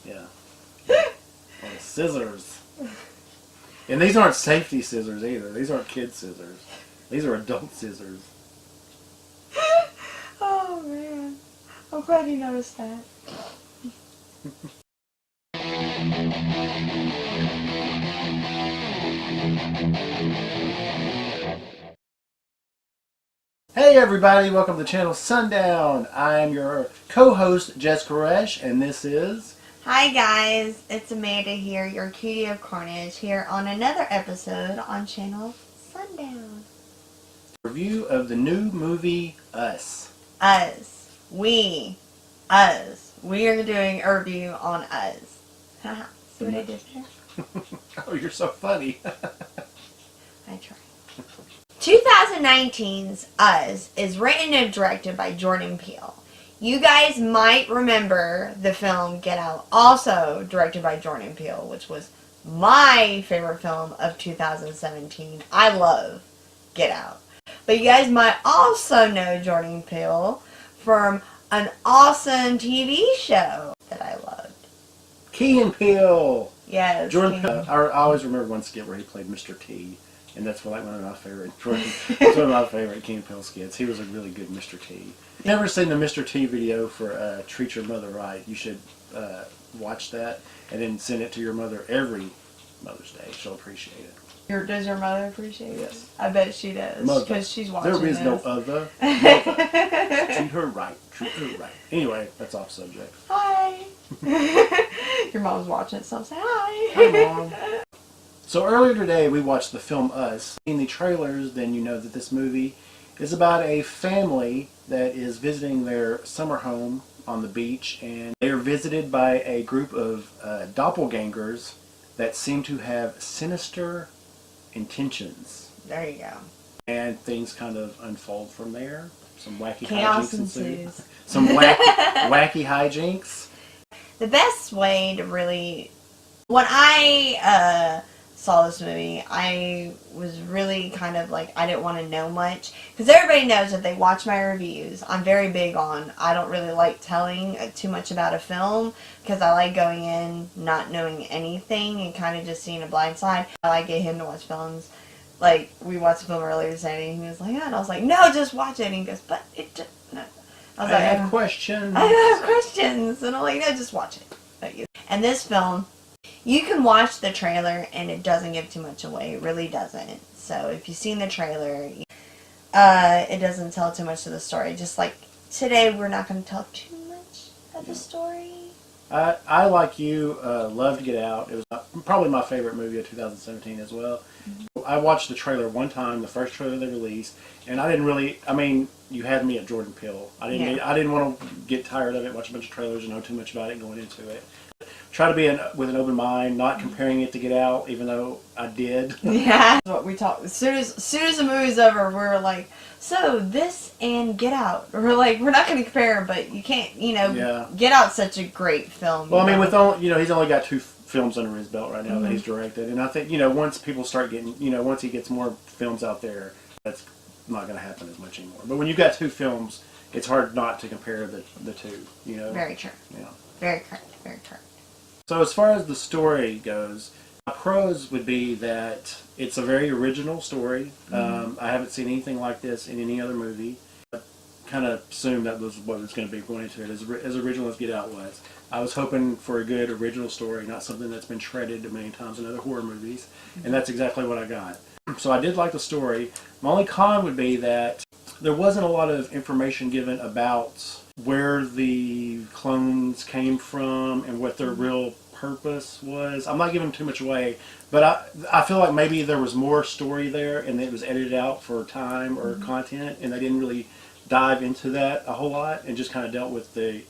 Yeah. Oh, scissors. And these aren't safety scissors either. These aren't kid scissors. These are adult scissors. Oh man. I'm glad you noticed that. Hey everybody, welcome to Channel Sundown. I'm your co-host, JESS KORESH, and this is... Hi guys, it's Amanda here, your Cutie of Carnage, here on another episode on Channel Sundown. Review of the new movie, Us. Us. We are doing a review on Us. Haha, see what I did there? Oh, you're so funny. I tried. 2019's Us is written and directed by Jordan Peele. You guys might remember the film Get Out, also directed by Jordan Peele, which was my favorite film of 2017. I love Get Out. But you guys might also know Jordan Peele from an awesome TV show that I loved. Key and Peele. Yes. Jordan Peele. I always remember one skit where he played Mr. T. And that's like one of my favorite. It's one of my favorite Key and Peele skits. He was a really good Mr. T. Never seen the Mr. T video for Treat Your Mother Right. You should watch that and then send it to your mother every Mother's Day. She'll appreciate it. Does your mother appreciate it? Yes. I bet she does. Because she's watching There is this. no other mother. Treat her right. Treat her right. Anyway, that's off subject. Hi. Your mom's watching it, so I'll say hi. Hi, Mom. So earlier today we watched the film Us. In the trailers, then you know that this movie is about a family that is visiting their summer home on the beach, and they are visited by a group of doppelgangers that seem to have sinister intentions. There you go. And things kind of unfold from there. Some wacky Chaos hijinks ensues. Some wacky hijinks. The best way to really... When I saw this movie, I was really kind of like, I didn't want to know much. Because everybody knows that they watch my reviews. I'm very big on, I don't really like telling too much about a film. Because I like going in not knowing anything and kind of just seeing a blind side. I like getting him to watch films. Like, we watched a film earlier today and he was like, yeah. And I was like, no, just watch it. And he goes, but it just, no. I was like, have questions. I have questions. And I'm like, no, just watch it. And this film, you can watch the trailer and it doesn't give too much away. It really doesn't. So if you've seen the trailer, it doesn't tell too much of the story. Just like today, we're not going to tell too much of the story. I like you, loved Get Out. It was probably my favorite movie of 2017 as well. Mm-hmm. I watched the trailer one time, the first trailer they released, and I didn't really, I mean, you had me at Jordan Peele. I didn't want to get tired of it, watch a bunch of trailers and know too much about it going into it. Try to be with an open mind, not comparing it to Get Out, even though I did. Yeah. That's what we talked. As soon as the movie's over, we're like, so this and Get Out. We're like, we're not going to compare, but you can't, Get Out's such a great film. Well, I mean, he's only got 2 films under his belt right now that he's directed, and I think, once people start getting, once he gets more films out there, that's not going to happen as much anymore. But when you've got 2 films, it's hard not to compare the 2, Very true. Yeah. Very correct. Very correct. So as far as the story goes, my pros would be that it's a very original story. I haven't seen anything like this in any other movie. I kind of assumed that was what it was going to be going into it, as original as Get Out was. I was hoping for a good original story, not something that's been shredded a million times in other horror movies, and that's exactly what I got. So I did like the story. My only con would be that there wasn't a lot of information given about where the clones came from and what their real purpose was. I'm not giving too much away, but I feel like maybe there was more story there and it was edited out for time or content, and they didn't really dive into that a whole lot and just kind of dealt with the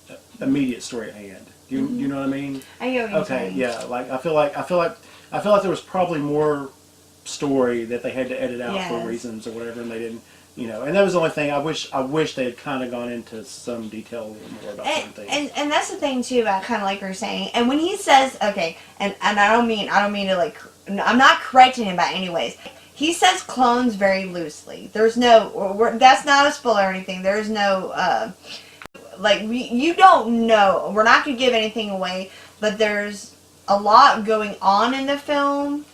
immediate story at hand. You know what I mean? I get what you're saying. Okay, yeah. Like I feel like there was probably more story that they had to edit out for reasons or whatever, and they didn't. And that was the only thing. I wish they had kind of gone into some detail a little more about certain things. And that's the thing too about kind of like you're saying. And when he says, okay, and I don't mean to like, I'm not correcting him by any ways. He says clones very loosely. There's no, that's not a spoiler or anything. There's no, like, you don't know. We're not going to give anything away, but there's a lot going on in the film.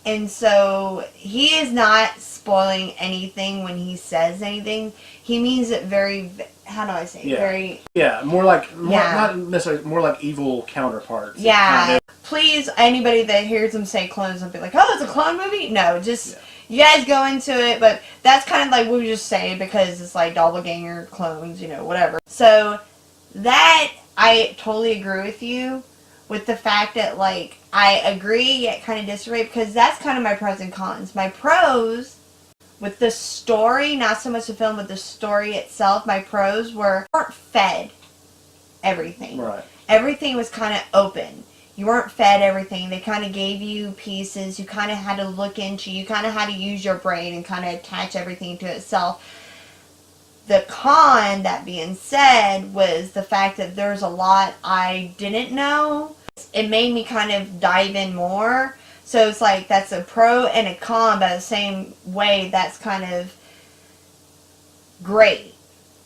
And so he is not spoiling anything when he says anything. He means it very, how do I say, very... Yeah, not necessarily, more like evil counterparts. Yeah. Kind of. Please, anybody that hears him say clones will be like, oh, it's a clone movie? No, just, you guys go into it, but that's kind of like what we just say because it's like doppelganger, clones, you know, whatever. So, that, I totally agree with you. With the fact that, like, I agree yet kind of disagree because that's kind of my pros and cons. My pros, with the story, not so much the film, but the story itself, my pros weren't fed everything. Right. Everything was kind of open. You weren't fed everything. They kind of gave you pieces. You kind of had to look into, you kind of had to use your brain and kind of attach everything to itself. The con, that being said, was the fact that there's a lot I didn't know. It made me kind of dive in more. So it's like that's a pro and a con, but the same way that's kind of great.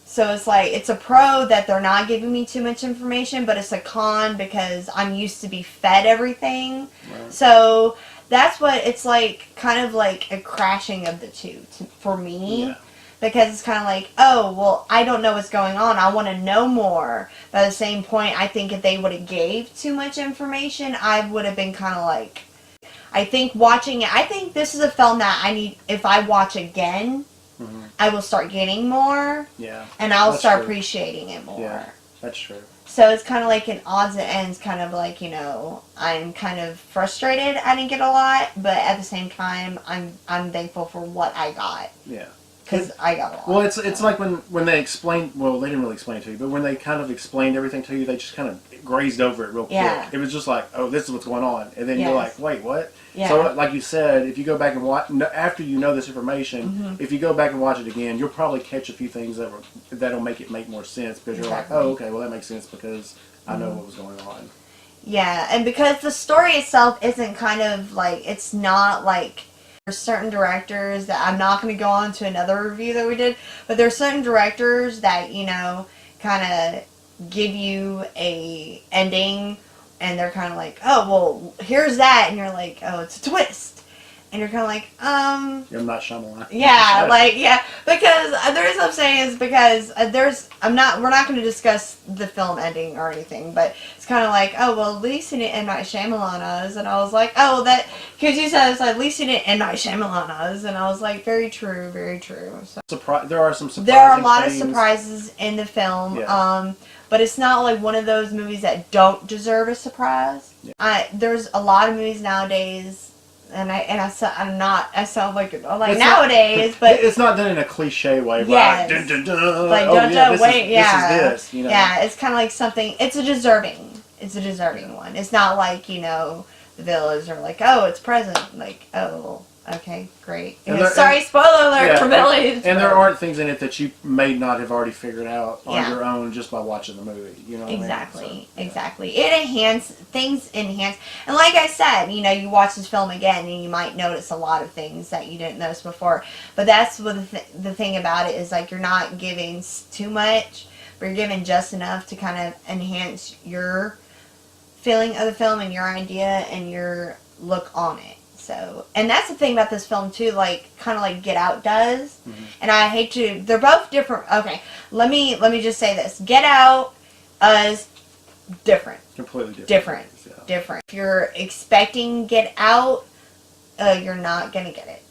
So it's like it's a pro that they're not giving me too much information, but it's a con because I'm used to be fed everything. Right. So that's what it's like, kind of like a crashing of the two for me. Yeah. Because it's kind of like, oh, well, I don't know what's going on. I want to know more. But at the same point, I think if they would have gave too much information, I would have been kind of like... I think watching it... I think this is a film that I need... If I watch again, I will start getting more. Yeah. And I'll start appreciating it more. Yeah, that's true. So it's kind of like an odds and ends, kind of like, you know, I'm kind of frustrated I didn't get a lot. But at the same time, I'm thankful for what I got. Yeah. Because I got a lot. Well, it's like when they explained, well, they didn't really explain it to you, but when they kind of explained everything to you, they just kind of grazed over it real quick. It was just like, oh, this is what's going on. And then you're like, wait, what? Yeah. So, like you said, if you go back and watch, after you know this information, if you go back and watch it again, you'll probably catch a few things that'll make it make more sense, because you're like, oh, okay, well, that makes sense because I know what was going on. Yeah, and because the story itself isn't kind of like, it's not like... There's certain directors that I'm not going to go on to another review that we did, but there's certain directors that, you know, kind of give you a ending and they're kind of like, oh, well, here's that, and you're like, oh, it's a twist. And you're kind of like, You're not Shyamalan. Yeah, like, yeah, because the reason I'm saying is because we're not going to discuss the film ending or anything, but it's kind of like, oh, well, at least in it M. Night Shyamalan is, and I was like, oh, that, because you said it's like, at least in it M. Night Shyamalan is, and I was like, very true, very true. So, there are some surprises. There are a lot of surprises in the film, but it's not like one of those movies that don't deserve a surprise. Yeah. There's a lot of movies nowadays. And I sound like nowadays, but it's not done in a cliche way, yes. Right? Dun, dun, dun. Like this is this, you know. Yeah, it's kind of like something. It's a deserving one. It's not like, you know, the Villas are like, oh, it's present. Like, oh, okay, great. Sorry, spoiler alert for Villas. And there aren't things in it that you may not have already figured out on your own just by watching the movie. You know what exactly, I mean? So, exactly. Things enhance. And like I said, you know, you watch this film again and you might notice a lot of things that you didn't notice before. But that's what the thing about it is, like, you're not giving too much, but you're giving just enough to kind of enhance your feeling of the film and your idea and your look on it. So, and that's the thing about this film too, like, kind of like Get Out does. And I hate to, they're both different. Okay, let me just say this. Get Out is different. Completely different. Different. If you're expecting Get Out, you're not going to get it.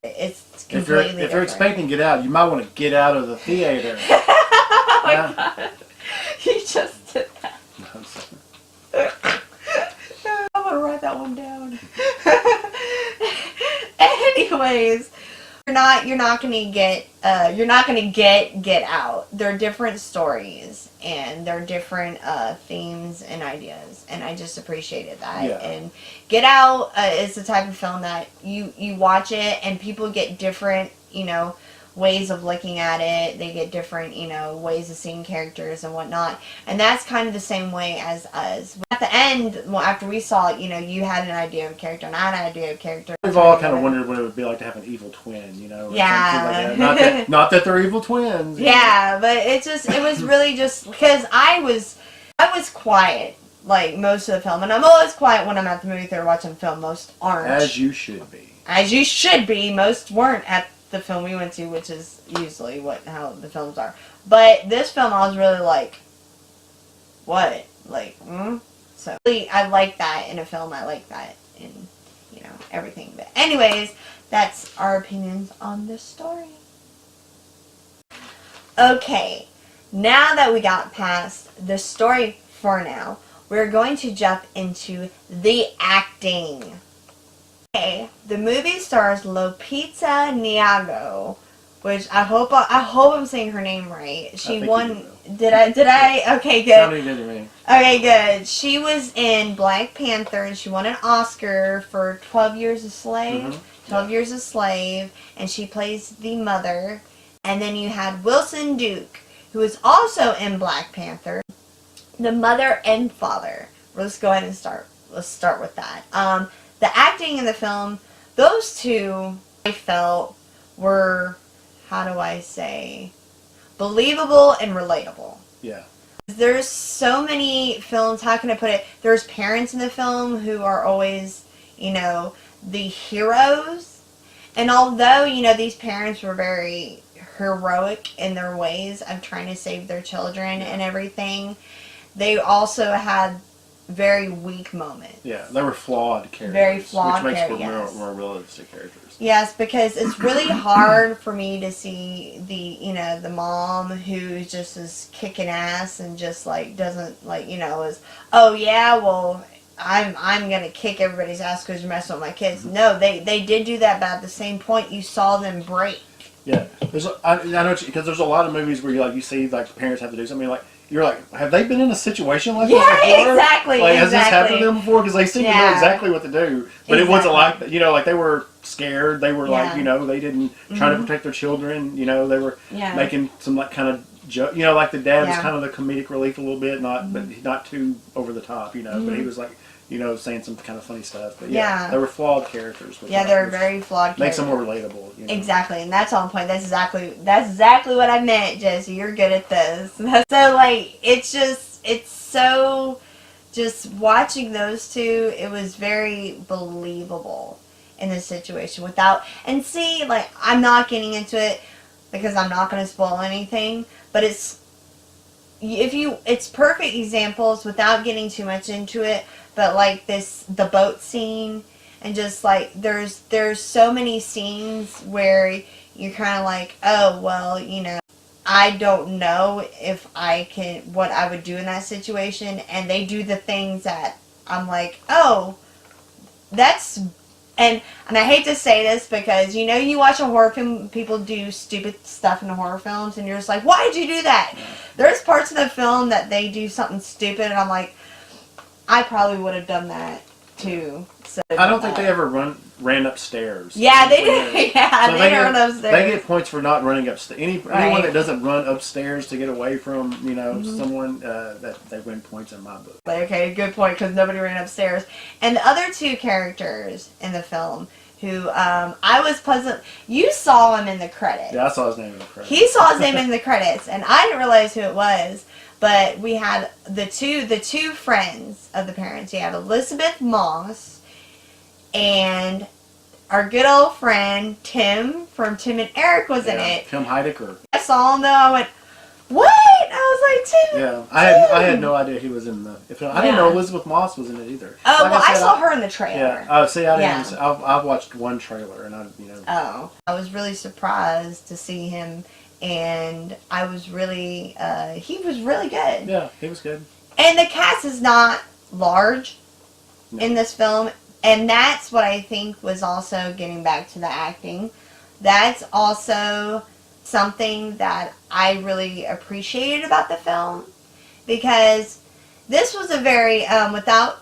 It's completely different. If you're expecting Get Out, you might want to get out of the theater. Oh my God. You just did that. No, I'm sorry. I'm going to write that one down. Anyways, you're not gonna get Out. They're different stories and they're different themes and ideas, and I just appreciated that. Yeah. And Get Out is the type of film that you watch it and people get different, you know, ways of looking at it. They get different, you know, ways of seeing characters and whatnot. And that's kind of the same way as us. at the end, well, after we saw it, you know, you had an idea of character, and I had an idea of character. We've all kind of wondered what it would be like to have an evil twin, you know? Yeah. Like that. Not that they're evil twins. Yeah, but it was really just because I was quiet like most of the film, and I'm always quiet when I'm at the movie theater watching film. Most aren't. As you should be. As you should be. Most weren't at the film we went to, which is usually how the films are. But this film, I was really like, what? Like, So really, I like that in a film. I like that in, you know, everything. But anyways, that's our opinions on this story. Okay, now that we got past the story for now, we're going to jump into the acting. Okay, the movie stars Lupita Nyong'o, which I hope I'm saying her name right. She won. Did I? Okay, good. Sounded good to me. Okay, good. She was in Black Panther, and she won an Oscar for 12 Years a Slave. Mm-hmm. 12 Years a Slave, and she plays the mother. And then you had Wilson Duke, who is also in Black Panther, the mother and father. Let's go ahead and start. Let's start with that. The acting in the film, those two, I felt were, how do I say, believable and relatable. Yeah. There's so many films, how can I put it? There's parents in the film who are always, you know, the heroes. And although, you know, these parents were very heroic in their ways of trying to save their children and everything, they also had very weak moments. Yeah, they were flawed characters. Very flawed which makes characters, for yes. more realistic characters. Yes, because it's really hard for me to see the, you know, the mom who just is kicking ass and just like doesn't like, you know, is, oh yeah, well, I'm gonna kick everybody's ass because you're messing with my kids. Mm-hmm. No, they did do that, but at the same point, you saw them break. Yeah, I know because there's a lot of movies where you see like the parents have to do something like. You're like, have they been in a situation like this before? Yeah, exactly. Like, has this happened to them before? Because they seem to know exactly what to do. But it wasn't like, you know, like they were scared. They were like, you know, they didn't try to protect their children. You know, they were making some like kind of joke. You know, like the dad was kind of the comedic relief a little bit, but not too over the top. You know, but he was like, you know, saying some kind of funny stuff. But they were flawed characters. Yeah, they were very flawed characters. Makes them more relatable. You know? Exactly, and that's on point. That's exactly what I meant, Jesse. You're good at this. So, like, it's so, just watching those two, it was very believable in this situation and see, like, I'm not getting into it because I'm not going to spoil anything, but it's perfect examples without getting too much into it, but like the boat scene, and just like there's so many scenes where you're kind of like, oh well, you know, I don't know if what I would do in that situation, and they do the things that I'm like, oh, that's. And I hate to say this because, you know, you watch a horror film, people do stupid stuff in the horror films, and you're just like, why did you do that? There's parts of the film that they do something stupid, and I'm like, I probably would have done that too. So I don't think they ever ran upstairs. Yeah, they did. Yeah, so they run upstairs. They get points for not running upstairs. Anyone that doesn't run upstairs to get away from, you know, someone, that they win points in my book. Okay, good point, because nobody ran upstairs. And the other two characters in the film, who I was pleasant. You saw him in the credits. Yeah, I saw his name in the credits. He saw his name in the credits, and I didn't realize who it was. But we had the two friends of the parents. You had Elizabeth Moss and our good old friend Tim from Tim and Eric was in it. Tim Heidecker. I saw him though. I went, what? I was like, Tim. Yeah, I had no idea he was in the film. I didn't know Elizabeth Moss was in it either. Oh, like well, I saw her in the trailer. Yeah. See, I didn't. I've watched one trailer, and Oh, I was really surprised to see him. And I was really, he was really good. Yeah, he was good. And the cast is not large in this film. And that's what I think was also getting back to the acting. That's also something that I really appreciated about the film. Because this was a very, without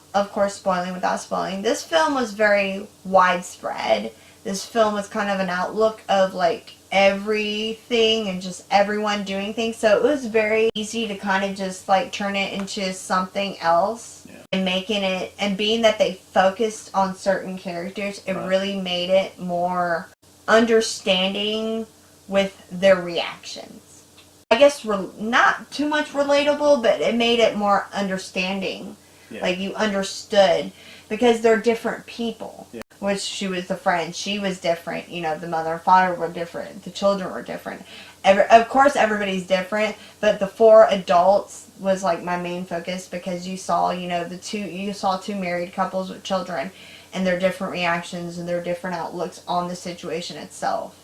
spoiling, this film was very widespread. This film was kind of an outlook of like everything and just everyone doing things, so it was very easy to kind of just like turn it into something else. Yeah. and making it, and being that they focused on certain characters, it really made it more understanding with their reactions. I guess not too much relatable, but it made it more understanding. Yeah. Like you understood, because they're different people. Yeah. Which she was the friend, she was different. You know, the mother and father were different. The children were different. Of course, everybody's different, but the 4 adults was like my main focus, because you saw, you know, you saw 2 married couples with children, and their different reactions and their different outlooks on the situation itself,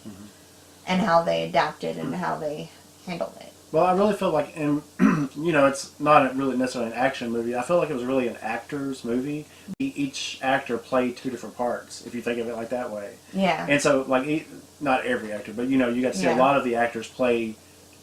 and how they adapted and how they handled it. Well, I really feel like, and you know, it's not really necessarily an action movie. I feel like it was really an actor's movie. Each actor played 2 different parts, if you think of it like that way. Yeah. And so, like, not every actor, but you know, you got to see a lot of the actors play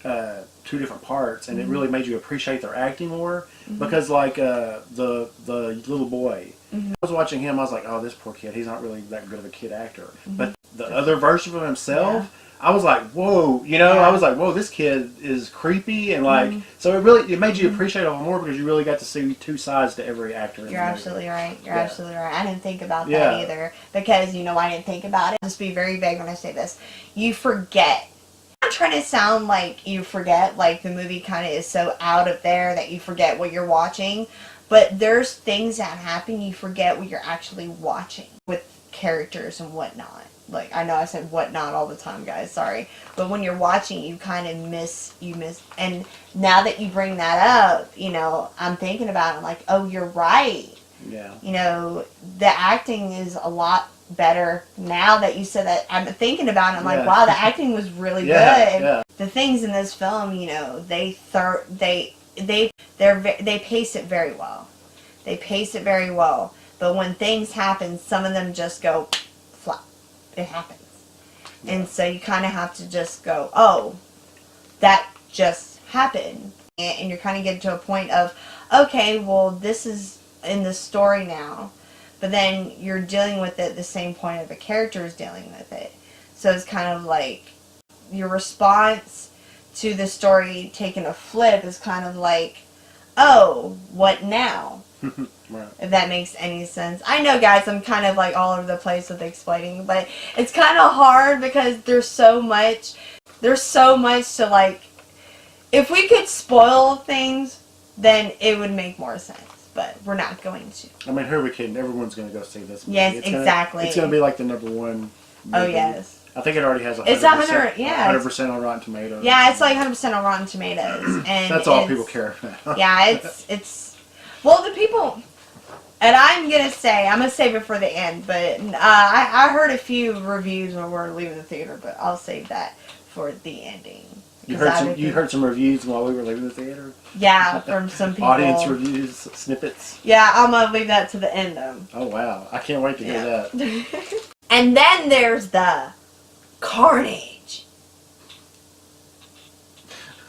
2 different parts, and it really made you appreciate their acting more. Because, like, the little boy, I was watching him, I was like, oh, this poor kid, he's not really that good of a kid actor. But the other version of himself, I was like, whoa, you know, I was like, whoa, this kid is creepy, and like, so it made you appreciate it a lot more, because you really got to see 2 sides to every actor. You're absolutely right. You're absolutely right. I didn't think about that either, because, you know, I didn't think about it. I'll just be very vague when I say this. You forget. I'm not trying to sound like you forget, like the movie kind of is so out of there that you forget what you're watching, but there's things that happen, you forget what you're actually watching with characters and whatnot. Like, I know I said whatnot all the time, guys, sorry. But when you're watching, you kind of miss, and now that you bring that up, you know, I'm thinking about it, I'm like, oh, you're right. Yeah. You know, the acting is a lot better now that you said that. I'm thinking about it, I'm like, wow, the acting was really good. Yeah. The things in this film, you know, they pace it very well. They pace it very well. But when things happen, some of them just go flat. It happens. Yeah. And so you kind of have to just go, oh, that just happened. And you're kind of getting to a point of, okay, well, this is in the story now. But then you're dealing with it the same point of a character is dealing with it. So it's kind of like your response to the story taking a flip is kind of like, oh, what now? Right. If that makes any sense. I know, guys, I'm kind of like all over the place with explaining, but it's kind of hard because there's so much to, like, if we could spoil things, then it would make more sense, but we're not going to. I mean, who are we kidding? Everyone's going to go see this movie. Yes, exactly. It's going to be like the #1 movie. Oh, yes. I think it already has 100%, it's 100% on Rotten Tomatoes. Yeah, it's like 100% on Rotten Tomatoes. And that's all people care about. Yeah, it's well, the people, and I'm going to save it for the end, but I heard a few reviews when we were leaving the theater, but I'll save that for the ending. You heard some reviews while we were leaving the theater? Yeah, from some people. Audience reviews, snippets? Yeah, I'm going to leave that to the end, though. Oh, wow. I can't wait to hear that. And then there's the carnage.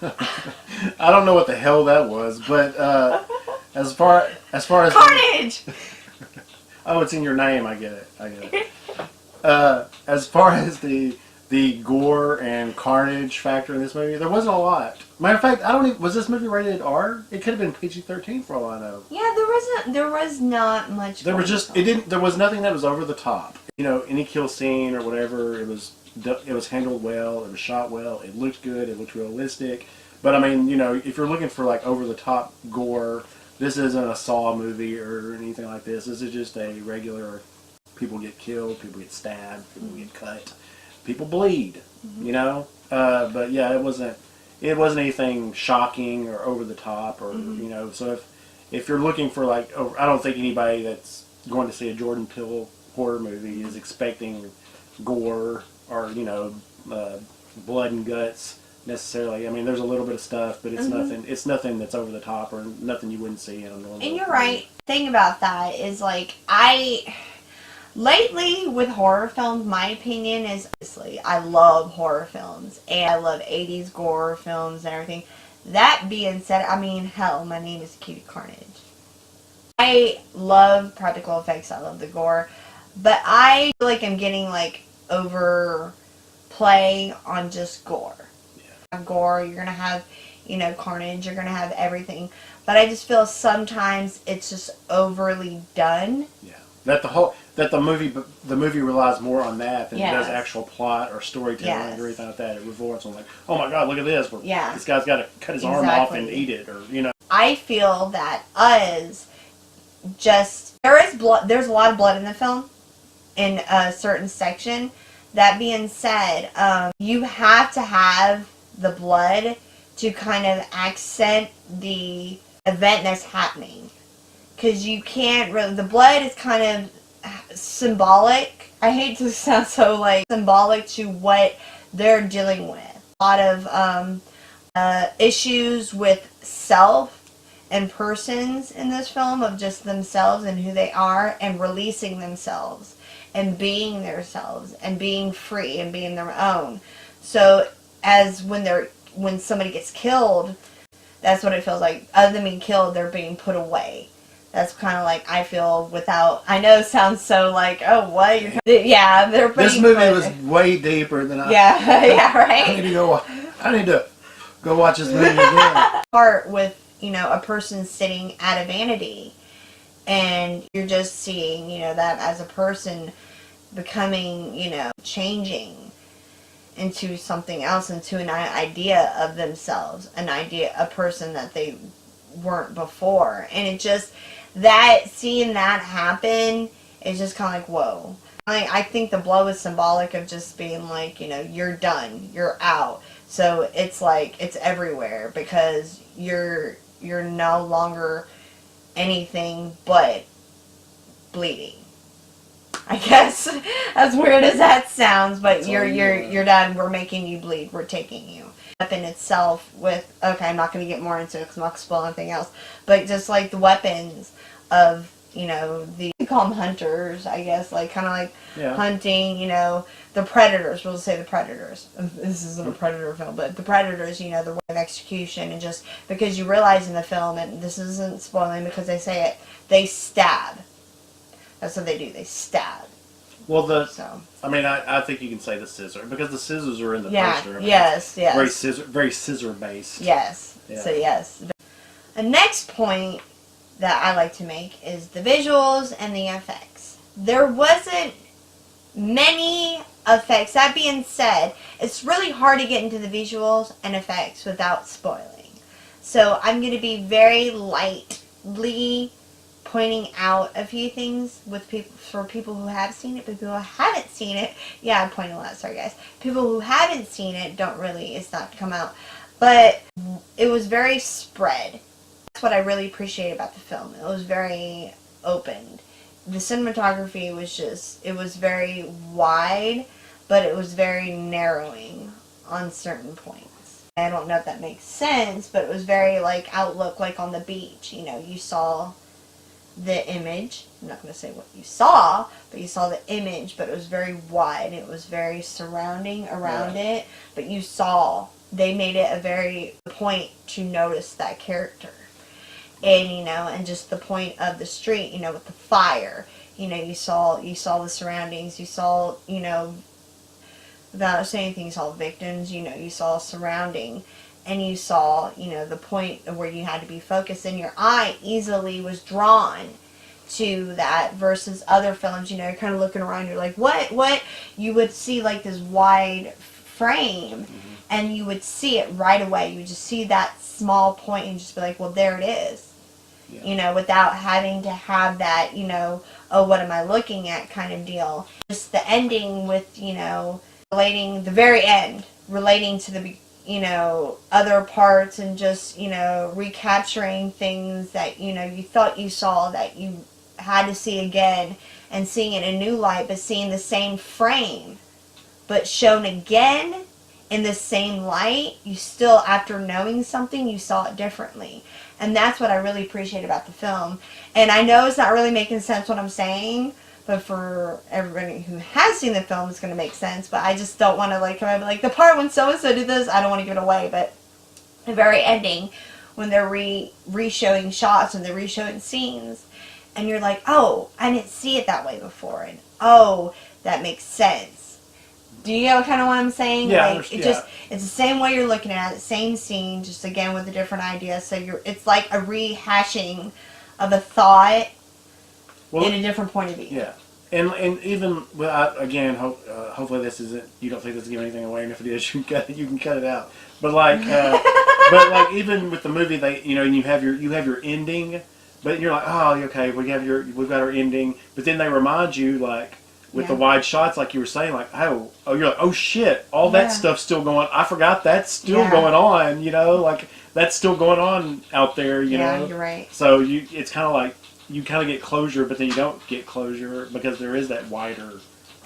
I don't know what the hell that was, but as far as carnage. Oh, it's in your name. I get it. As far as the gore and carnage factor in this movie, there wasn't a lot. Matter of fact, was this movie rated R? It could have been PG-13 for all I know. Yeah, there was not much. There was nothing that was over the top. You know, any kill scene or whatever, it was handled well, it was shot well, it looked good, it looked realistic. But I mean, you know, if you're looking for like over the top gore, this isn't a Saw movie or anything like this. This is just a regular, people get killed, people get stabbed, people get cut, people bleed, you know? But yeah, it wasn't anything shocking or over the top or, you know, so if you're looking for like, I don't think anybody that's going to see a Jordan Peele horror movie is expecting gore or, you know, blood and guts necessarily. I mean, there's a little bit of stuff, but it's nothing. It's nothing that's over the top or nothing you wouldn't see in a normal. And you're right. Thing about that is, like, lately with horror films, my opinion is, honestly, I love horror films and I love 80s gore films and everything. That being said, I mean, hell, my name is CUTIE CARNAGE. I love practical effects. I love the gore. But I feel like I'm getting, like, overplay on just gore. Yeah. Gore, you're going to have, carnage. You're going to have everything. But I just feel sometimes it's just overly done. Yeah. That the movie relies more on that than it does Yes. actual plot or storytelling Yes. or anything like that. It revolves on like, oh my God, look at this. Well, Yeah. This guy's got to cut his arm off and eat it, or I feel that there is blood. There's a lot of blood in the film, in a certain section. That being said, you have to have the blood to kind of accent the event that's happening, because you can't really. The blood is kind of symbolic. I hate to sound so like symbolic to what they're dealing with. A lot of issues with self and persons in this film, of just themselves and who they are, and releasing themselves and being themselves and being free and being their own. So as when somebody gets killed, that's what it feels like. Other than being killed, they're being put away. That's kind of like I feel without. I know it sounds so like, oh, what? Yeah, they're. This movie was way deeper than I. Yeah, yeah, right. I need to go watch this movie again. Part with a person sitting at a vanity, and you're just seeing that as a person becoming changing into something else, into an idea of themselves, a person that they weren't before, and it just seeing that happen is just kind of like, whoa. I think the blow is symbolic of just being like, you're done, you're out. So it's like it's everywhere, because you're no longer anything but bleeding. I guess as weird as that sounds, but you're done. We're making you bleed. We're taking you. Weapon itself with, okay, I'm not going to get more into it because I'm not going to spoil anything else, but just like the weapons of we call them hunters, I guess, like kind of like hunting, the predators. We'll say the predators. This isn't a predator film, but the predators, the way of execution, and just because you realize in the film, and this isn't spoiling because they say it, they stab. That's what they do. They stab. Well, I think you can say the scissor, because the scissors are in the poster. Yes. Very scissor based. Yes. Yeah. So yes. The next point that I like to make is the visuals and the effects. There wasn't many effects. That being said, it's really hard to get into the visuals and effects without spoiling. So I'm going to be very lightly pointing out a few things for people who have seen it, but people who haven't seen it, I'm pointing a lot, sorry guys. People who haven't seen it it's not come out. But it was very spread. That's what I really appreciate about the film. It was very opened. The cinematography was very wide, but it was very narrowing on certain points. I don't know if that makes sense, but it was very like outlook, like on the beach. You saw the image. I'm not going to say what you saw, but you saw the image, but it was very wide. It was very surrounding around it, but they made it a very point to notice that character. And, and just the point of the street, with the fire, you saw the surroundings, you saw, without saying anything, you saw victims, you saw surrounding, and you saw, the point of where you had to be focused, and your eye easily was drawn to that versus other films, you're kind of looking around, you're like, what? You would see like this wide frame, and you would see it right away. You would just see that small point and just be like, well, there it is. Without having to have that, oh, what am I looking at kind of deal. Just the ending with, relating to the, other parts, and just, recapturing things that, you thought you saw that you had to see again, and seeing it in a new light, but seeing the same frame, but shown again in the same light, you still, after knowing something, you saw it differently. And that's what I really appreciate about the film. And I know it's not really making sense what I'm saying, but for everybody who has seen the film, it's going to make sense. But I just don't want to come up like, the part when so-and-so did this, I don't want to give it away. But the very ending, when they're re-showing shots and they're re-showing scenes, and you're like, oh, I didn't see it that way before. And, oh, that makes sense. Do you know kind of what I'm saying? Yeah, Like it's the same way you're looking at it, same scene, just again with a different idea. So it's like a rehashing of a thought in a different point of view. Yeah. And even again, hopefully this isn't. You don't think this is giving anything away, and if it is, you can cut it out. But like, even with the movie, you have your ending, but you're like, oh, okay, we've got our ending, but then they remind you like with the wide shots, like you were saying, like you're like, oh shit, all that stuff's still going. I forgot that's still going on. Like that's still going on out there. You know, you're right. So it's kind of like. You kind of get closure, but then you don't get closure because there is that wider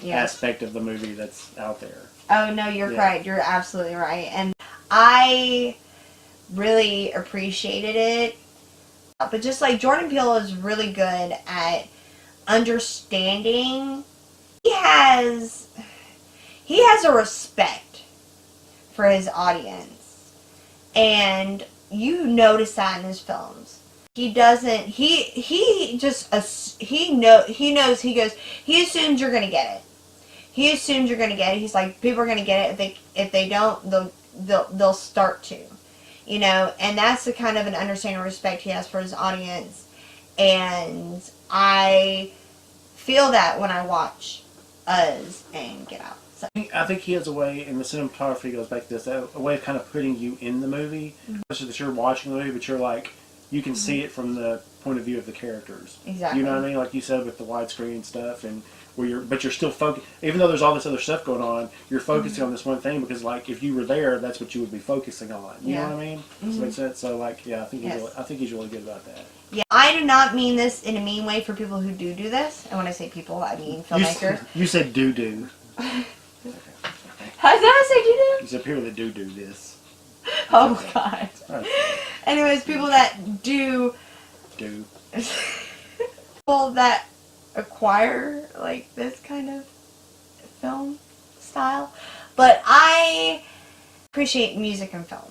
aspect of the movie that's out there. Oh, no, you're right. You're absolutely right. And I really appreciated it. But just like Jordan Peele is really good at understanding, he has a respect for his audience. And you notice that in his films. He doesn't. He knows. He assumes you're gonna get it. He assumes you're gonna get it. He's like, people are gonna get it. If they don't, they'll start to, And that's the kind of an understanding and respect he has for his audience. And I feel that when I watch Us and Get Out. So. I think he has a way, and the cinematography goes back to this, a way of kind of putting you in the movie, especially that you're watching the movie, but you're like. You can see it from the point of view of the characters. Exactly. You know what I mean? Like you said with the widescreen stuff, and but you're still focused. Even though there's all this other stuff going on, you're focusing on this one thing because, like, if you were there, that's what you would be focusing on. You know what I mean? Does that make sense? So, like, I think he's really good about that. Yeah, I do not mean this in a mean way for people who do this. And when I say people, I mean filmmakers. You said do. How did I say do? You said people that do this. Oh God. Right. Anyways, people that do. People that acquire like this kind of film style, but I appreciate music and film.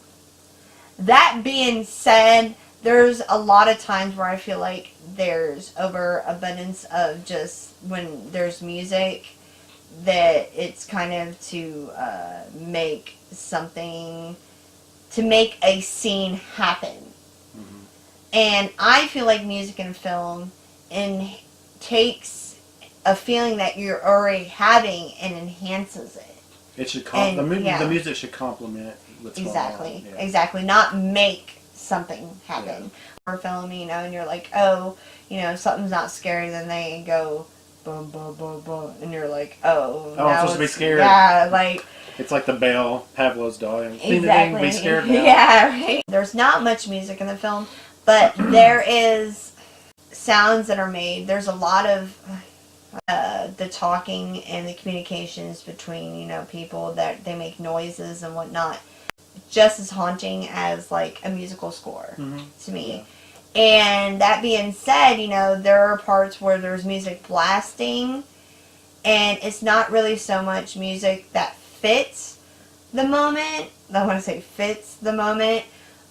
That being said, there's a lot of times where I feel like there's overabundance of just when there's music that it's kind of to make something. To make a scene happen. Mm-hmm. And I feel like music and film takes a feeling that you're already having and enhances it. It should the music should complement what's going on. Exactly. Not make something happen. Or film, and you're like, oh, something's not scary, then they go boom, boom, boom, boom, and you're like, oh, I'm supposed to be scared. Yeah, like. It's like the bell, Pavlov's dog. Exactly. Be scared now. Yeah, right. There's not much music in the film, but there is sounds that are made. There's a lot of the talking and the communications between, people that they make noises and whatnot. Just as haunting as like a musical score to me. Yeah. And that being said, there are parts where there's music blasting and it's not really so much music that fits the moment. I want to say fits the moment,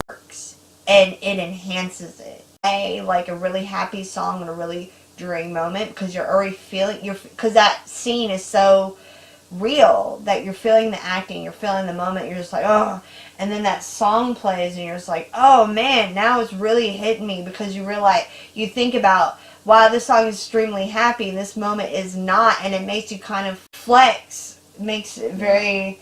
works, and it enhances it. I like a really happy song and a really dreary moment because you're already feeling because that scene is so real that you're feeling the acting, you're feeling the moment. You're just like, oh, and then that song plays and you're just like, oh man, now it's really hitting me because you realize you think about. Wow, this song is extremely happy, and this moment is not, and it makes you kind of flex. It makes it very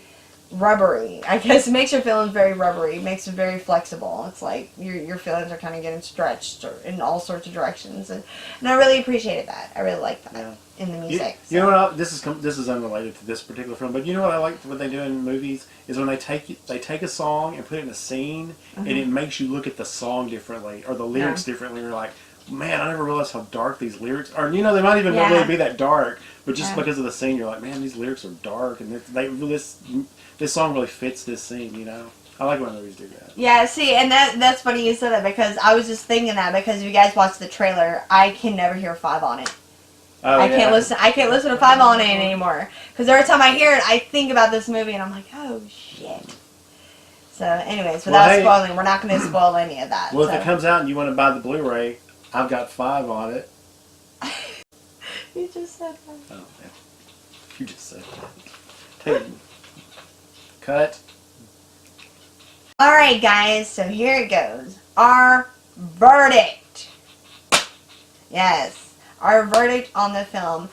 rubbery. I guess it makes your feelings very rubbery. It makes it very flexible. It's like your feelings are kind of getting stretched in all sorts of directions, and I really appreciated that. I really liked that in the music. You know what? This is unrelated to this particular film, but you know what I like what they do in movies is when they take a song and put it in a scene, and it makes you look at the song differently or the lyrics differently. You're like, man, I never realized how dark these lyrics are. They might even really be that dark, but just because of the scene, you're like, man, these lyrics are dark, and this song really fits this scene. I like when movies do that. Yeah, see, and that's funny you said that because I was just thinking that because if you guys watch the trailer, I can never hear 5 on it. Oh, I can't listen to 5 on it anymore because every time I hear it, I think about this movie, and I'm like, oh shit. So, anyways, without spoiling, we're not going to spoil any of that. Well, if it comes out and you want to buy the Blu-ray. I've got 5 on it. You just said that. Oh, yeah. You just said that. Tape. Cut. Alright guys, so here it goes. Our verdict. Yes, our verdict on the film.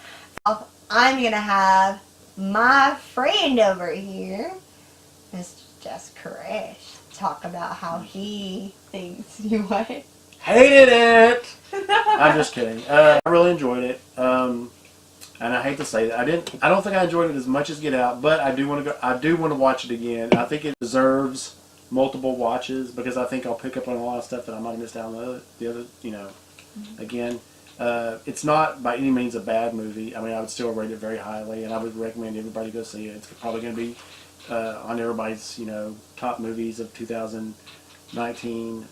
I'm going to have my friend over here, Mr. JESS KORESH, talk about how he thinks you what? Hated it! I'm just kidding. I really enjoyed it. And I hate to say that I don't think I enjoyed it as much as Get Out, but I do want to go. I do want to watch it again. I think it deserves multiple watches because I think I'll pick up on a lot of stuff that I might have missed out on the other. Again, it's not by any means a bad movie. I mean, I would still rate it very highly, and I would recommend everybody go see it. It's probably going to be on everybody's top movies of 2019.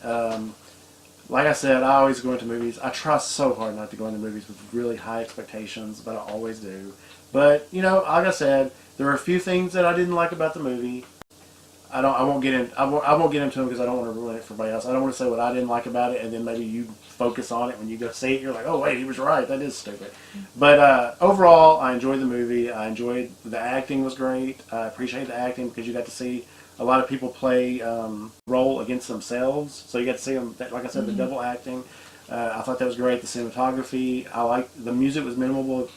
Like I said, I always go into movies. I try so hard not to go into movies with really high expectations, but I always do. But like I said, there are a few things that I didn't like about the movie. I won't get into them because I don't want to ruin it for everybody else. I don't want to say what I didn't like about it, and then maybe you focus on it when you go see it. You're like, oh wait, he was right. That is stupid. But overall, I enjoyed the movie. I enjoyed the acting was great. I appreciate the acting because you got to see a lot of people play role against themselves. So you got to see them, like I said, the double acting. I thought that was great. The cinematography, I liked the music was minimal,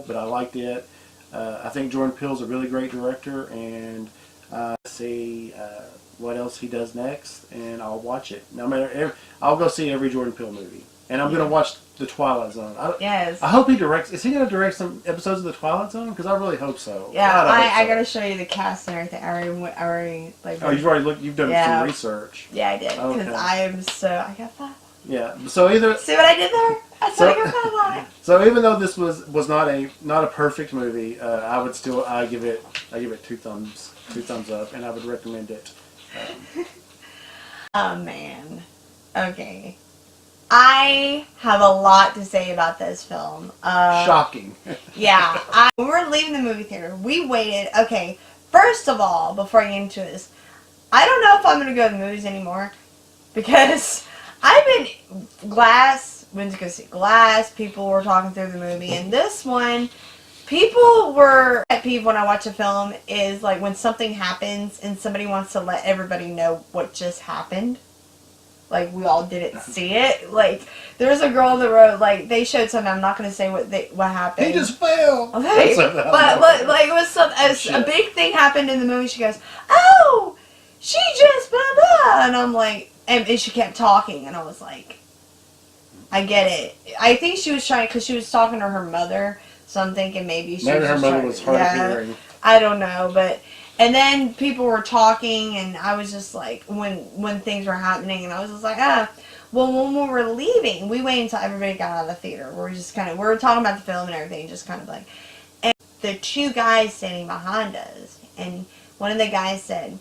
but I liked it. I think Jordan Peele's a really great director, and see what else he does next, and I'll watch it. No matter, I'll go see every Jordan Peele movie, and I'm going to watch The Twilight Zone. Yes. I hope he directs. Is he going to direct some episodes of The Twilight Zone? Because I really hope so. Yeah, I got to show you the cast and everything. I already like. Oh, you've already looked. You've done some research. Yeah, I did. Because Okay. I got 5. Yeah. So either. See what I did there? I said I got 5. So even though this was not a perfect movie, I would still give it 2 thumbs up, and I would recommend it. Oh man. Okay. I have a lot to say about this film. Shocking. Yeah. When we were leaving the movie theater, we waited. Okay, first of all, before I get into this, I don't know if I'm going to go to the movies anymore because I've been went to go see Glass. People were talking through the movie, and this one, people were at peeve when I watch a film is like when something happens and somebody wants to let everybody know what just happened. Like, we all didn't see it. Like, there's a girl on the road, like, they showed something. I'm not going to say what happened. He just fell. Okay. But, like, it was a big thing happened in the movie. She goes, oh, she just blah, blah. And I'm like, and she kept talking. And I was like, I get it. I think she was trying, because she was talking to her mother. So I'm thinking maybe her mother was hard of hearing. I don't know, but... And then people were talking, and I was just like, when things were happening, and I was just like, well, when we were leaving, we waited until everybody got out of the theater. We were talking about the film and everything, just kind of like, and the 2 guys standing behind us, and one of the guys said,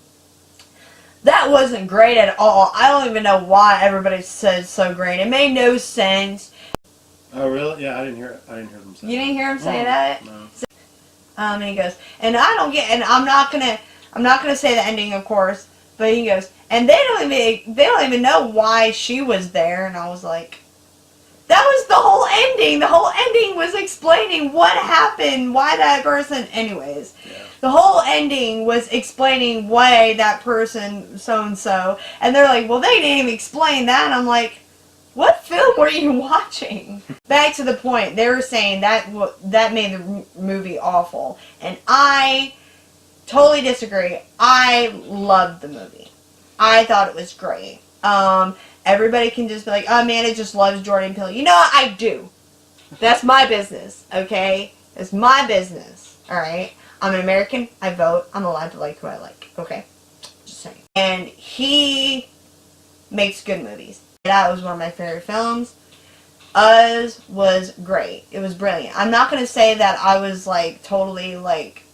that wasn't great at all. I don't even know why everybody said so great. It made no sense. Oh, really? Yeah, I didn't hear them say that. You didn't hear him say that? No. And he goes, and I don't get, and I'm not gonna say the ending, of course, but he goes, and they don't even know why she was there, and I was like, that was the whole ending. The whole ending was explaining what happened, why that person, anyways. Yeah. The whole ending was explaining why that person so-and-so, and they're like, well, they didn't even explain that, and I'm like, what film were you watching? Back to the point, they were saying that made the movie awful, and I totally disagree. I loved the movie. I thought it was great. Everybody can just be like, oh man, it just loves Jordan Peele. You know what? I do. That's my business, okay? It's my business, alright? I'm an American. I vote. I'm allowed to like who I like, okay? Just saying. And he makes good movies. That was one of my favorite films. Us was great. It was brilliant. I'm not going to say that I was, like, totally, like,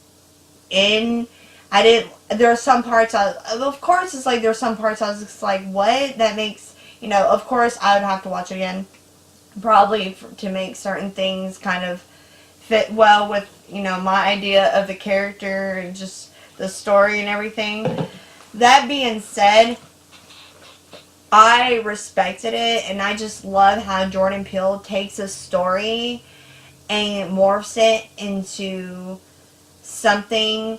in. I didn't. There are some parts, of course, it's like there are some parts I was just like, what? That makes, of course, I would have to watch it again. Probably to make certain things kind of fit well with, my idea of the character and just the story and everything. That being said, I respected it, and I just love how Jordan Peele takes a story and morphs it into something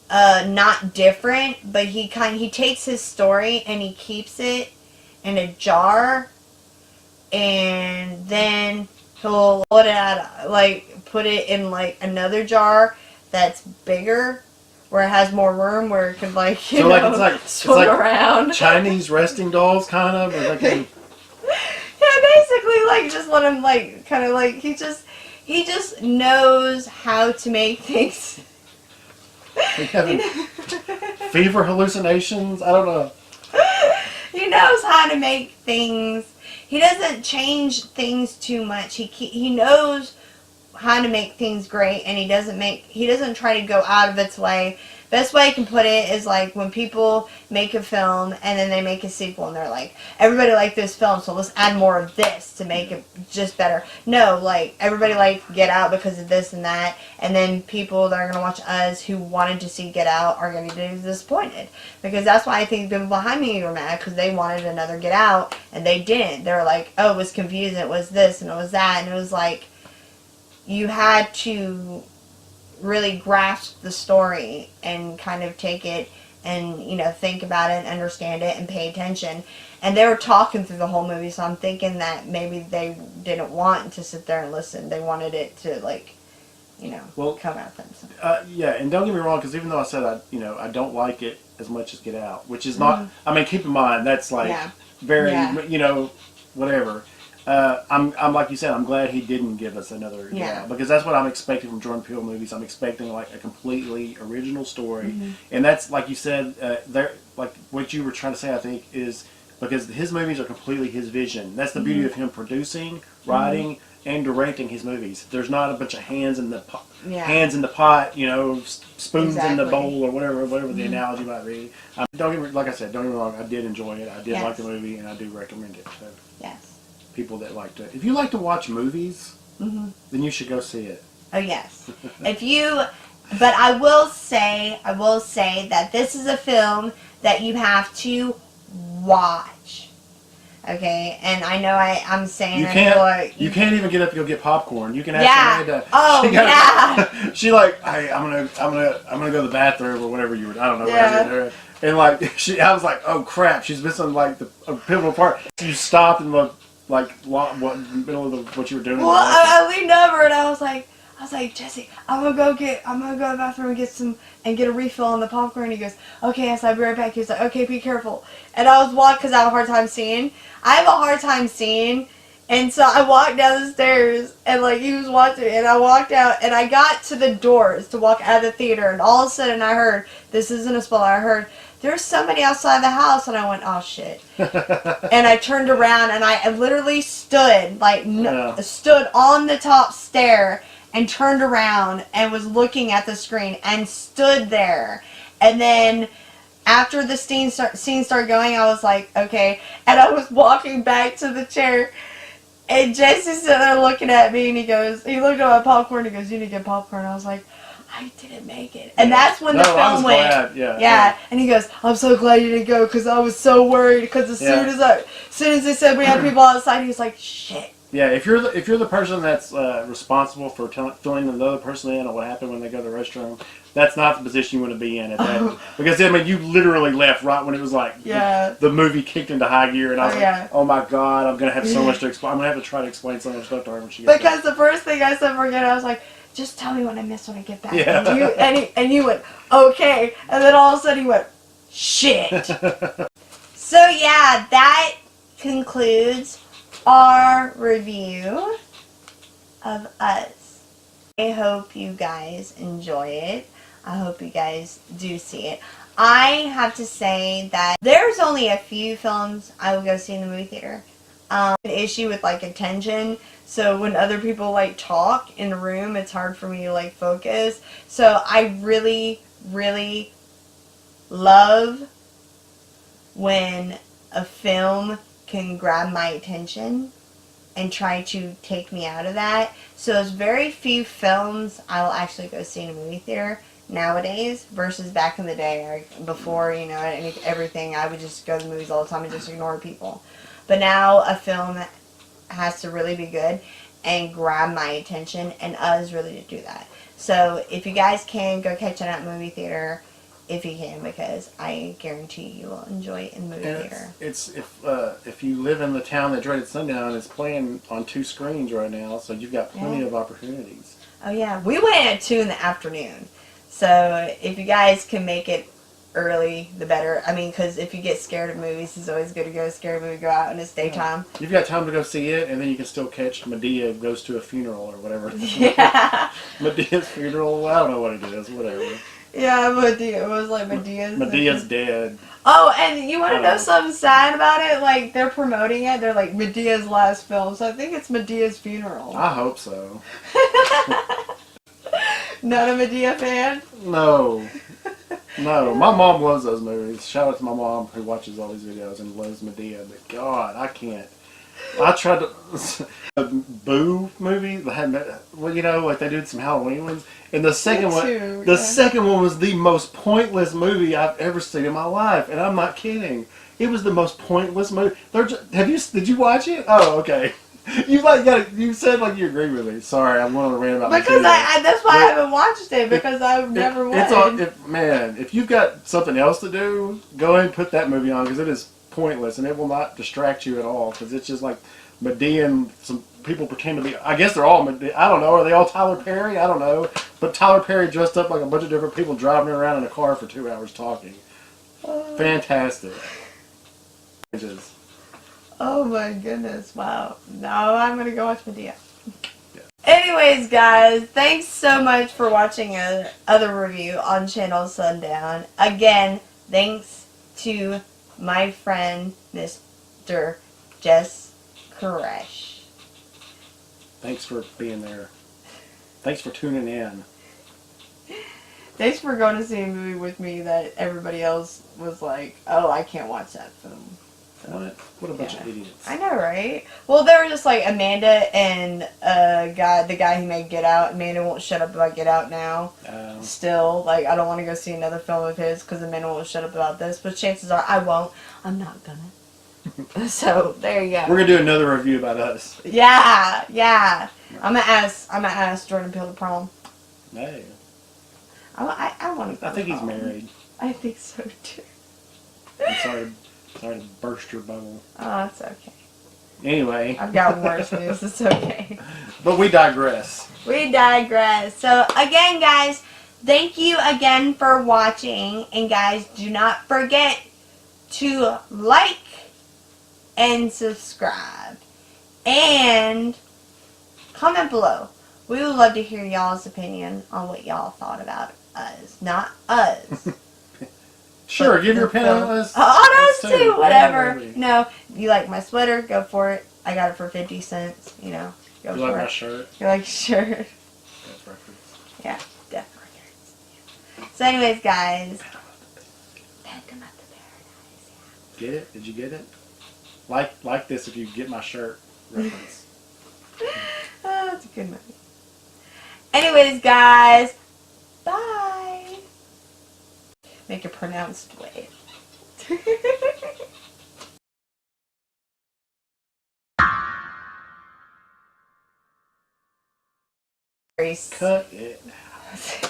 not different, but he takes his story and he keeps it in a jar, and then he'll put it out, like put it in like another jar that's bigger, where it has more room, where it can like you know swim around. Chinese resting dolls, kind of. Or like yeah, basically, like just let him like kind of like he just knows how to make things. having fever hallucinations. I don't know. He knows how to make things. He doesn't change things too much. He knows how to make things great, and he doesn't try to go out of its way. Best way I can put it is like when people make a film and then they make a sequel and they're like, everybody liked this film, so let's add more of this to make it just better. No, like everybody liked Get Out because of this and that, and then people that are going to watch us who wanted to see Get Out are going to be disappointed. Because that's why I think people behind me were mad, because they wanted another Get Out and they didn't. They were like, oh, it was confusing, it was this and it was that, and it was like, you had to really grasp the story and kind of take it and, you know, think about it and understand it and pay attention. And they were talking through the whole movie, so I'm thinking that maybe they didn't want to sit there and listen. They wanted it to, like, you know, come at them. So. Yeah, and don't get me wrong, because even though I said I don't like it as much as Get Out, which is not. I mean, keep in mind that's like very, you know, whatever. I'm like you said, I'm glad he didn't give us another Get Out, because that's what I'm expecting from Jordan Peele movies. I'm expecting like a completely original story, and that's like you said, there, like what you were trying to say, I think, is because his movies are completely his vision. That's the beauty of him producing, writing, and directing his movies. There's not a bunch of hands in the pot, you know, spoons in the bowl, or whatever the analogy might be. Don't get me, like I said, don't get me wrong, I did enjoy it. I did like the movie, and I do recommend it. So. Yes. People that like to, if you like to watch movies, then you should go see it. Oh yes. But I will say that this is a film that you have to watch. Okay, and I know I'm saying you can't even get up to go get popcorn. You can ask Amanda. Oh, she like, hey, I'm gonna go to the bathroom or whatever you were. I don't know. Whatever. And like I was like, oh crap, she's missing like a pivotal part. You stopped and looked. Like what in the middle of what you were doing? Well, I leaned over and I was like, Jesse, I'm gonna go to the bathroom and get a refill on the popcorn. And he goes, okay, yes, I'll be right back. He was like, okay, be careful. And I was walking because I have a hard time seeing. And so I walked down the stairs and like he was watching, and I walked out and I got to the doors to walk out of the theater, and all of a sudden I heard, this isn't a spoiler, I heard, there's somebody outside the house, and I went, oh shit. And I turned around and I literally stood stood on the top stair and turned around and was looking at the screen and stood there. And then after the scene started going, I was like, okay. And I was walking back to the chair, and Jesse's sitting there looking at me, and he looked at my popcorn, and he goes, you need to get popcorn. I was like, I didn't make it. And that's when the film went. Yeah. And he goes, I'm so glad you didn't go, because I was so worried, because as soon as they said we had people outside, he was like, shit. Yeah, if you're the person that's responsible for filling the other person in on what happened when they go to the restroom, that's not the position you want to be in at that. Because I mean, you literally left right when it was like the movie kicked into high gear, and I was like, oh my god, I'm gonna have so much to explain. I'm gonna have to try to explain so much stuff to her when she gets back. Because the first thing I said for I was like, just tell me what I missed when I get back. Yeah. And you went, okay. And then all of a sudden he went, shit. So yeah, that concludes our review of Us. I hope you guys enjoy it. I hope you guys do see it. I have to say that there's only a few films I will go see in the movie theater. An issue with like attention, so when other people like talk in a room, it's hard for me to like focus. So I really, really love when a film can grab my attention and try to take me out of that. So there's very few films I will actually go see in a movie theater nowadays versus back in the day, or before, you know, everything. I would just go to the movies all the time and just ignore people. But now a film has to really be good and grab my attention, and Us really did do that. So if you guys can, go catch it at movie theater. if you can, because I guarantee you will enjoy it in the movie And theater. it's if you live in the town that dreaded sundown, it's playing on 2 screens right now, so you've got plenty of opportunities. Oh yeah, we went at 2 in the afternoon, so if you guys can make it early, the better. I mean, because if you get scared of movies, it's always good to go scary movie, go out in it's daytime. You've got time to go see it, and then you can still catch Medea Goes to a Funeral or whatever. Yeah. Medea's funeral. I don't know what it is. Whatever. Yeah, Medea. It was like Medea's. Medea's dead. Oh, and you want to know something sad about it? Like, they're promoting it. They're like, Medea's last film. So I think it's Medea's funeral. I hope so. Not a Medea fan? No. No. My mom loves those movies. Shout out to my mom who watches all these videos and loves Medea. But God, I can't. I tried to... a Boo movie. Well, you know, like they did some Halloween ones. And the second second one was the most pointless movie I've ever seen in my life. And I'm not kidding. It was the most pointless movie. Did you watch it? Oh, okay. You said like you agree with me. Sorry, I'm going to rant about because that's why I haven't watched it, because I've never watched it. Man, if you've got something else to do, go ahead and put that movie on, because it is pointless and it will not distract you at all, because it's just like Medea and some people pretend to be, I guess they're all Medea, I don't know, are they all Tyler Perry? I don't know, but Tyler Perry dressed up like a bunch of different people driving around in a car for 2 hours talking. Fantastic. Oh my goodness, wow. No, I'm going to go watch Medea. Yeah. Anyways, guys, thanks so much for watching another review on ChannelSundown. Again, thanks to my friend, Mr. JESS KORESH. Thanks for being there. Thanks for tuning in. Thanks for going to see a movie with me that everybody else was like, oh, I can't watch that film. What a bunch of idiots. I know, right? Well, they were just like Amanda and the guy who made Get Out. Amanda won't shut up about Get Out now. Still, like, I don't want to go see another film of his because Amanda won't shut up about this. But chances are I won't. I'm not gonna. So there you go. We're gonna do another review about us. Yeah, yeah. I'm gonna ask Jordan Peele to prom. Hey. I want to. I think he's married. I think so too. I'm sorry to burst your bubble. Oh, it's okay. Anyway. I've got worse news. It's okay. But we digress. We digress. So, again, guys, thank you again for watching. And, guys, do not forget to like and subscribe. And comment below. We would love to hear y'all's opinion on what y'all thought about us. Not us. Sure, give your opinion on us. On us too, whatever. No, you like my sweater, go for it. I got it for 50 cents, you know. Go you for like it. my shirt? You like your shirt? Death Records. Yeah, Death Records. So anyways, guys. Phantom of the Paradise. Get it? Did you get it? Like this if you get my shirt reference. Oh, it's a good movie. Anyways, guys. Bye. Make a pronounced way. Cut it out.